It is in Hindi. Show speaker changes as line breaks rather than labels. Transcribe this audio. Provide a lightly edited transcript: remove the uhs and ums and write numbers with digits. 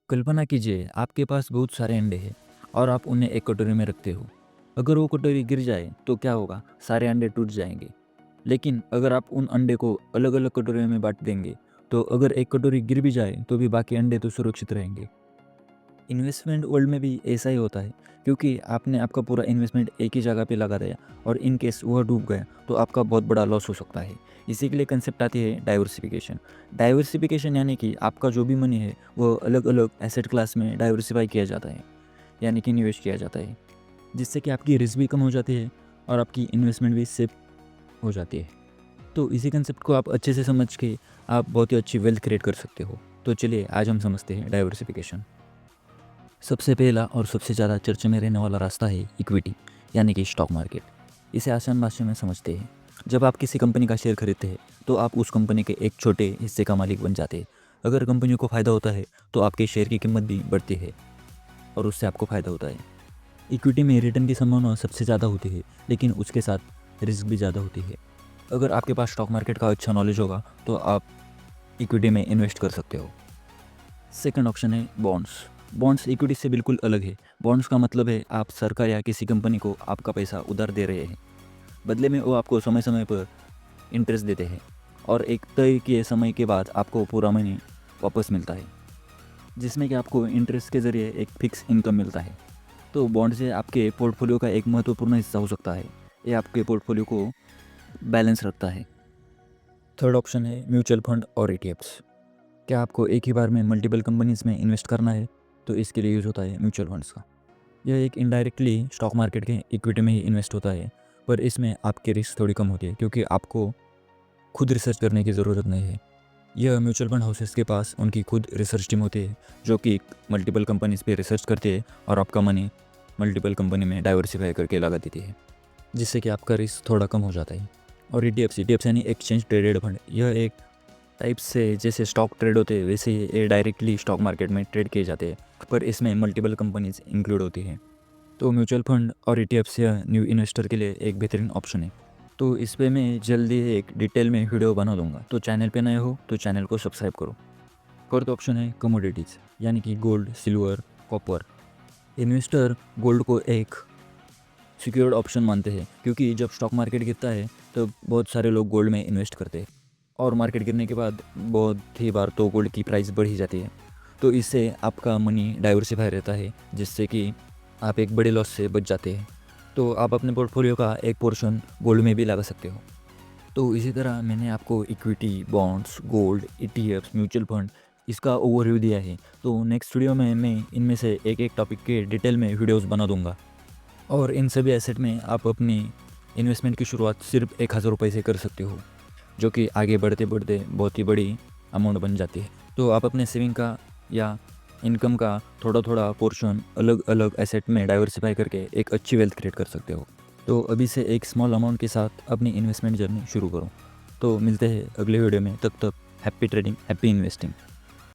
कल्पना कीजिए आपके पास बहुत सारे अंडे हैं और आप उन्हें एक कटोरी में रखते हो। अगर वो कटोरी गिर जाए तो क्या होगा? सारे अंडे टूट जाएंगे। लेकिन अगर आप उन अंडे को अलग अलग कटोरियों में बांट देंगे तो अगर एक कटोरी गिर भी जाए तो भी बाकी अंडे तो सुरक्षित रहेंगे। इन्वेस्टमेंट वर्ल्ड में भी ऐसा ही होता है, क्योंकि आपने आपका पूरा इन्वेस्टमेंट एक ही जगह पे लगा दिया और इन केस वह डूब गया तो आपका बहुत बड़ा लॉस हो सकता है। इसी के लिए कंसेप्ट आती है डाइवर्सिफिकेशन। डाइवर्सिफिकेशन यानी कि आपका जो भी मनी है वो अलग अलग एसेट क्लास में डाइवर्सिफाई किया जाता है, यानी कि निवेश किया जाता है, जिससे कि आपकी रिस्क भी कम हो जाती है और आपकी इन्वेस्टमेंट भी सेफ हो जाती है। तो इसी कंसेप्ट को आप अच्छे से समझ के आप बहुत ही अच्छी वेल्थ क्रिएट कर सकते हो। तो चलिए आज हम समझते हैं डाइवर्सिफिकेशन। सबसे पहला और सबसे ज़्यादा चर्चा में रहने वाला रास्ता है इक्विटी, यानी कि स्टॉक मार्केट। इसे आसान भाषा में समझते हैं। जब आप किसी कंपनी का शेयर खरीदते हैं तो आप उस कंपनी के एक छोटे हिस्से का मालिक बन जाते हैं। अगर कंपनी को फ़ायदा होता है तो आपके शेयर की कीमत भी बढ़ती है और उससे आपको फ़ायदा होता है। इक्विटी में रिटर्न की संभावना सबसे ज़्यादा होती है, लेकिन उसके साथ रिस्क भी ज़्यादा होती है। अगर आपके पास स्टॉक मार्केट का अच्छा नॉलेज होगा तो आप इक्विटी में इन्वेस्ट कर सकते हो। सेकंड ऑप्शन है बॉन्ड्स। बॉन्ड्स इक्विटी से बिल्कुल अलग है। बॉन्ड्स का मतलब है आप सरकार या किसी कंपनी को आपका पैसा उधार दे रहे हैं। बदले में वो आपको समय समय पर इंटरेस्ट देते हैं और एक तय किए समय के बाद आपको पूरा मनी वापस मिलता है, जिसमें कि आपको इंटरेस्ट के ज़रिए एक फिक्स इनकम मिलता है। तो बॉन्ड से आपके पोर्टफोलियो का एक महत्वपूर्ण हिस्सा हो सकता है। ये आपके पोर्टफोलियो को बैलेंस रखता है। थर्ड ऑप्शन है म्यूचुअल फंड और ईटीएफ्स। क्या आपको एक ही बार में मल्टीपल कंपनीज में इन्वेस्ट करना है तो इसके लिए यूज़ होता है म्यूचुअल फंड्स का। यह एक इनडायरेक्टली स्टॉक मार्केट के इक्विटी में ही इन्वेस्ट होता है, पर इसमें आपकी रिस्क थोड़ी कम होती है क्योंकि आपको खुद रिसर्च करने की ज़रूरत नहीं है। यह म्यूचुअल फंड हाउसेस के पास उनकी खुद रिसर्च टीम होती है जो कि मल्टीपल कंपनीज पे रिसर्च करती है और आपका मनी मल्टीपल कंपनी में डाइवर्सिफाई करके लगा देती है, जिससे कि आपका रिस्क थोड़ा कम हो जाता है। और ईटीएफ्स यानी एक्सचेंज ट्रेडेड फंड, यह एक टाइप से जैसे स्टॉक ट्रेड होते हैं वैसे ही ये डायरेक्टली स्टॉक मार्केट में ट्रेड किए जाते हैं, पर इसमें मल्टीपल कंपनीज इंक्लूड होती हैं। तो म्यूचुअल फंड और ईटीएफ्स या न्यू इन्वेस्टर के लिए एक बेहतरीन ऑप्शन है। तो इस पे मैं जल्दी एक डिटेल में वीडियो बना दूंगा, तो चैनल पे नए हो तो चैनल को सब्सक्राइब करो। फोर्थ ऑप्शन है कमोडिटीज़, यानी कि gold, silver, copper. Investor gold को एक सिक्योर्ड ऑप्शन मानते हैं, क्योंकि जब स्टॉक मार्केट गिरता है तो बहुत सारे लोग गोल्ड में इन्वेस्ट करते हैं और मार्केट गिरने के बाद बहुत ही बार तो गोल्ड की प्राइस बढ़ ही जाती है। तो इससे आपका मनी डाइवर्सिफाई रहता है, जिससे कि आप एक बड़े लॉस से बच जाते हैं। तो आप अपने पोर्टफोलियो का एक पोर्शन गोल्ड में भी लगा सकते हो। तो इसी तरह मैंने आपको equity, bonds, gold, ETFs, mutual fund इसका ओवरव्यू दिया है। तो नेक्स्ट वीडियो में मैं इनमें से एक एक टॉपिक के डिटेल में वीडियोस बना दूंगा और इन सभी एसेट में आप अपनी इन्वेस्टमेंट की शुरुआत सिर्फ 1000 रुपये से कर सकते हो, जो कि आगे बढ़ते बढ़ते बहुत ही बड़ी अमाउंट बन जाती है। तो आप अपने सेविंग का या इनकम का थोड़ा थोड़ा पोर्शन अलग अलग एसेट में डाइवर्सिफाई करके एक अच्छी वेल्थ क्रिएट कर सकते हो। तो अभी से एक स्मॉल अमाउंट के साथ अपनी इन्वेस्टमेंट जर्नी शुरू करो। तो मिलते हैं अगले वीडियो में, तब तक हैप्पी ट्रेडिंग, हैप्पी इन्वेस्टिंग।